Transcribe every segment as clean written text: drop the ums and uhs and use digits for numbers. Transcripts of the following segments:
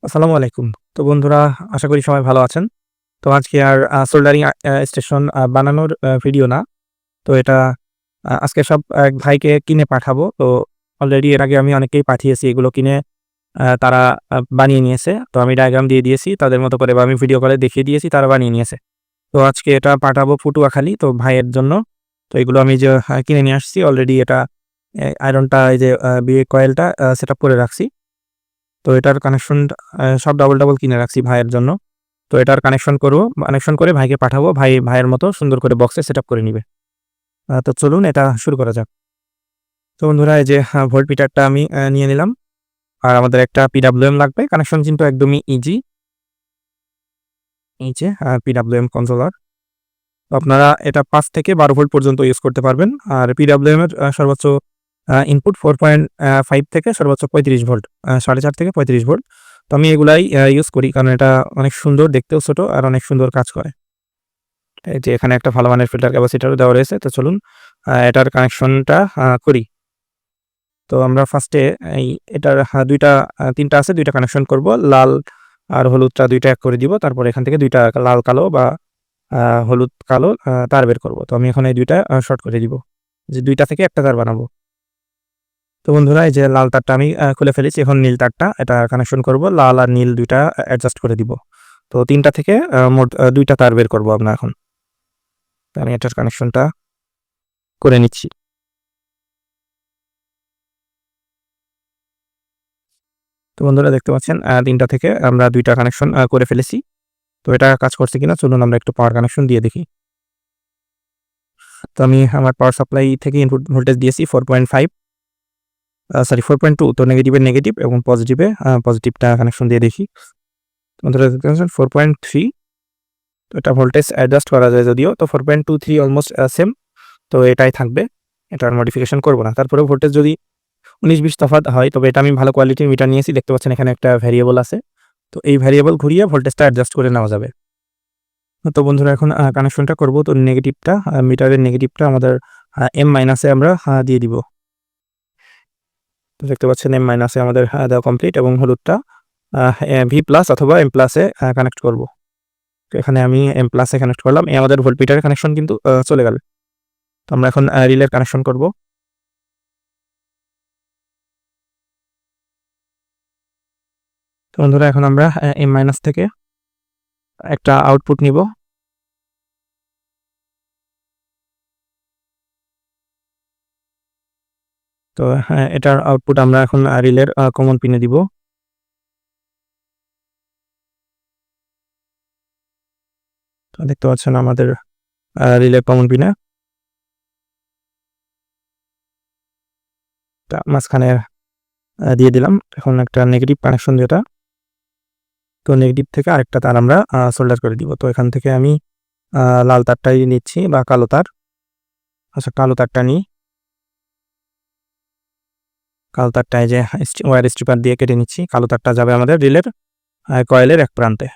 আসসালামু আলাইকুম। তো বন্ধুরা, আশা করি সবাই ভালো আছেন। তো আজকে আর সোল্ডারিং স্টেশন বানানোর ভিডিও না। তো এটা আজকে সব এক ভাইকে কিনে পাঠাবো। তো অলরেডি এর আগে আমি অনেককেই পাঠিয়েছি এগুলো কিনে তারা বানিয়ে নিয়েছে। তো আমি ডায়াগ্রাম দিয়ে দিয়েছি তাদের মতো করে বা আমি ভিডিও কলে দেখিয়ে দিয়েছি, তারা বানিয়ে নিয়েছে। তো আজকে এটা পাঠাবো পটুয়াখালী, তো ভাইয়ের জন্য। তো এগুলো আমি যে কিনে নিয়ে আসছি অলরেডি। এটা আয়রনটা, এই যে বিয়ে কয়েলটা সেটআপ করে রাখছি। তো এটার কানেকশন সব ডাবল কিনে রাখছি ভাইয়ের জন্য। তো এটার কানেকশন করব। কানেকশন করে ভাইকে পাঠাবো। ভাইয়ের মতো সুন্দর করে বক্সে সেটআপ করে নিবে। তো চলুন এটা শুরু করা যাক। তো বন্ধুরা, এই যে ভোল্টমিটারটা আমি নিয়ে নিলাম। আর আমাদের একটা PWM লাগবে। কানেকশন কিন্তু একদমই ইজি। এই যে PWM কন্ট্রোলার। তো আপনারা এটা ৫ থেকে ১২ ভোল্ট পর্যন্ত ইউজ করতে পারবেন। আর PWM এর সর্বোচ্চ ইনপুট 4.5 থেকে সর্বোচ্চ ৩৫ ভোল্ট, ৪.৫ থেকে ৩৫ ভোল্ট। তো আমি এগুলাই ইউজ করি, কারণ এটা অনেক সুন্দর, দেখতেও ছোট আর অনেক সুন্দর কাজ করে। এই যে এখানে একটা ভালো মানের ফিল্টার ক্যাপাসিটরও দেওয়া রয়েছে। তো চলুন এটার কানেকশনটা করি। তো আমরা ফার্স্টে এটার ২টা ৩টা আছে, ২টা কানেকশন করব। লাল আর হলুদটা ২টা এক করে দিব। তারপর এখান থেকে ২টা লাল কালো বা হলুদ কালো তার বের করব। তো আমি এখন এই ২টা শর্ট করে দিব। যে ২টা থেকে একটা তার বানাবো। তো বন্ধুরা, এই যে লাল তারটা আমি খুলে ফেলেছি। এখন নীল তারটা এটা কানেকশন করব। লাল আর নীল ২টা অ্যাডজাস্ট করে দিব। তো ৩টা থেকে মোট ২টা তার বের করব আমরা এখন। তো আমি এটার কানেকশনটা করে নিচ্ছি। তো বন্ধুরা, দেখতে পাচ্ছেন ৩টা থেকে আমরা ২টা কানেকশন করে ফেলেছি। তো এটা কাজ করছে কিনা চলুন আমরা একটু পাওয়ার কানেকশন দিয়ে দেখি। তো আমি আমার পাওয়ার সাপ্লাই থেকে ইনপুট ভোল্টেজ দিয়েছি 4.5, সরি 4.2। তো নেগেটিভের নেগেটিভ এবং পজিটিভটা কানেকশন দিয়ে দেখি। বন্ধুরা, দেখতে পাচ্ছেন 4.3। তো এটা ভোল্টেজ অ্যাডজাস্ট করা যায় যদিও। তো 4.23 অলমোস্ট সেম। তো এটাই থাকবে। এটার মডিফিকেশন করব না। তারপরেও ভোল্টেজ যদি ১৯-২০ তফাৎ হয়, তবে এটা আমি ভালো কোয়ালিটির মিটার নিয়েছি। দেখতে পাচ্ছেন এখানে একটা ভ্যারিয়েবল আছে। তো এই ভ্যারিয়েবল ঘুরিয়ে ভোল্টেজটা অ্যাডজাস্ট করে নেওয়া যাবে। তো বন্ধুরা, এখন কানেকশনটা করব। তো নেগেটিভটা, মিটারের নেগেটিভটা আমাদের M মাইনাসে আমরা দিয়ে দিব। তো দেখতে পাচ্ছেন M মাইনাসে আমাদের দেওয়া কমপ্লিট, এবং হলুদটা V প্লাস অথবা M প্লাসে কানেক্ট করব। তো এখানে আমি M প্লাসে কানেক্ট করলাম। আমাদের ভোল্টমিটারের কানেকশন কিন্তু চলে গেল। তো আমরা এখন রিলের কানেকশন করব। তো বন্ধুরা, এখন আমরা M মাইনাস থেকে একটা আউটপুট নিব। তো এটার আউটপুট আমরা এখন রিলের কমন পিনে দিব। তো দেখতে পাচ্ছেন আমাদের রিলের কমন পিনে মাঝখানে দিয়ে দিলাম। এখন একটা নেগেটিভ কানেকশন যেটা, তো নেগেটিভ থেকে আরেকটা তার আমরা সোল্ডার করে দিব। তো এখান থেকে আমি লাল তারটাই নিচ্ছি বা কালো তার। আচ্ছা, কালো তারটা নিই। কালো তারটা এই যে ওয়্যার স্ট্রিপার দিয়ে কেটে নিচ্ছি। কালো তারটা যাবে আমাদের রিলের কয়েলের এক প্রান্তে।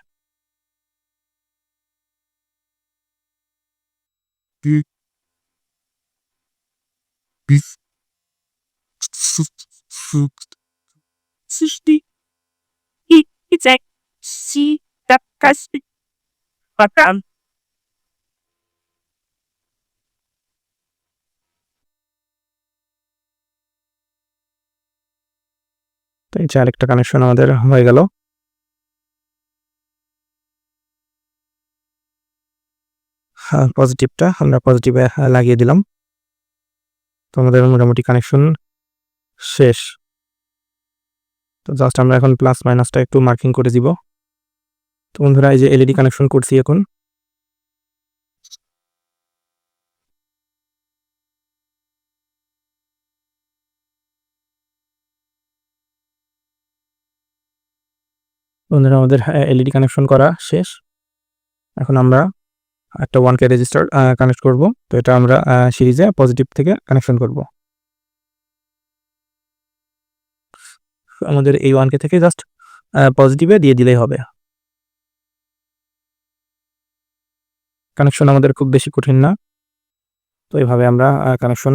তো এই যে আরেকটা কানেকশন আমাদের হয়ে গেল। পজিটিভটা আমরা পজিটিভে লাগিয়ে দিলাম। তো আমাদের মোটামুটি কানেকশন শেষ। তো জাস্ট আমরা এখন প্লাস মাইনাসটা একটু মার্কিং করে দিব। তো বন্ধুরা, এই যে এলইডি কানেকশন করছি এখন। বন্ধুরা, আমাদের এলইডি কানেকশন করা শেষ। এখন আমরা একটা 1K রেজিস্টার কানেক্ট করব। তো এটা আমরা সিরিজে পজিটিভ থেকে কানেকশন করব। আমাদের এই 1K থেকে জাস্ট পজিটিভে দিয়ে দিলেই হবে। কানেকশন আমাদের খুব বেশি কঠিন না। তো এইভাবে আমরা কানেকশন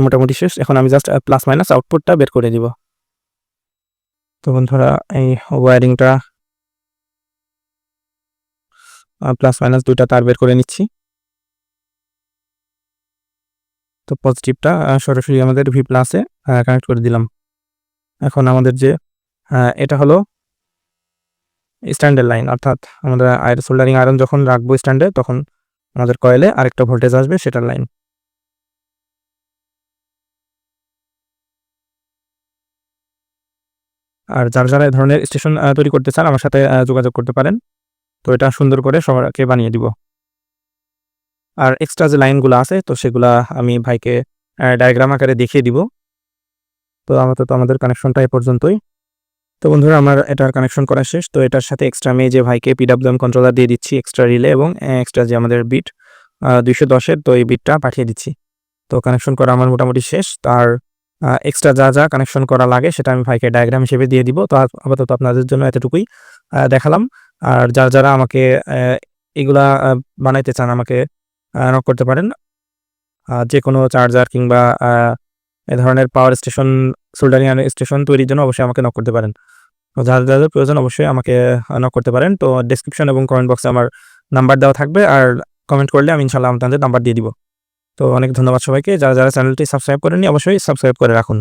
মোটামুটি শেষ। এখন আমি জাস্ট প্লাস মাইনাস আউটপুটটা বের করে দিব। তো বন্ধুরা এই ওয়্যারিংটা প্লাস মাইনাস দুইটা তার বের করে নিচ্ছি। তো পজিটিভটা সরাসরি আমাদের ভি প্লাসে কানেক্ট করে দিলাম। এখন আমাদের যে এটা হলো স্ট্যান্ডের লাইন, অর্থাৎ আমরা সোল্ডারিং আয়রন যখন রাখবো স্ট্যান্ডে তখন আমাদের কয়েলে আরেকটা ভোল্টেজ আসবে, সেটার লাইন। আর যারা এই ধরনের স্টেশন তৈরি করতে চান আমার সাথে যোগাযোগ করতে পারেন। তো এটা সুন্দর করে সবাইকে বানিয়ে দিব। আর এক্সট্রা যে লাইনগুলো আছে তো সেগুলা আমি ভাইকে ডায়াগ্রাম আকারে দেখিয়ে দিব। তো আমাদের কানেকশনটা এ পর্যন্তই। তো বন্ধুরা আমার এটার কানেকশন করা শেষ। তো এটার সাথে এক্সট্রা আমি যে ভাইকে পিডব্লিউএম কন্ট্রোলার দিয়ে দিচ্ছি, এক্সট্রা রিলে এবং এক্সট্রা যে আমাদের বিট 210-এর, তো এই বিটটা পাঠিয়ে দিচ্ছি। তো কানেকশন করা আমার মোটামুটি শেষ। তার এক্সট্রা যা কানেকশন করা লাগে সেটা আমি ভাইকে ডায়াগ্রাম হিসেবে দিয়ে দিব। তো আপাতত আপনাদের জন্য এতটুকুই দেখালাম। আর যারা আমাকে এগুলা বানাইতে চান আমাকে নক করতে পারেন। যে কোনো চার্জার কিংবা এ ধরনের পাওয়ার স্টেশন, সোল্ডারিং স্টেশন তৈরির জন্য অবশ্যই আমাকে নক করতে পারেন। তো যাদের প্রয়োজন অবশ্যই আমাকে নক করতে পারেন। তো ডেসক্রিপশন এবং কমেন্ট বক্সে আমার নাম্বার দেওয়া থাকবে, আর কমেন্ট করলে আমি ইনশাআল্লাহ আপনাদের নাম্বার দিয়ে দিব। তো অনেক ধন্যবাদ সবাইকে। যারা চ্যানেলটি সাবস্ক্রাইব করেননি অবশ্যই সাবস্ক্রাইব করে রাখুন।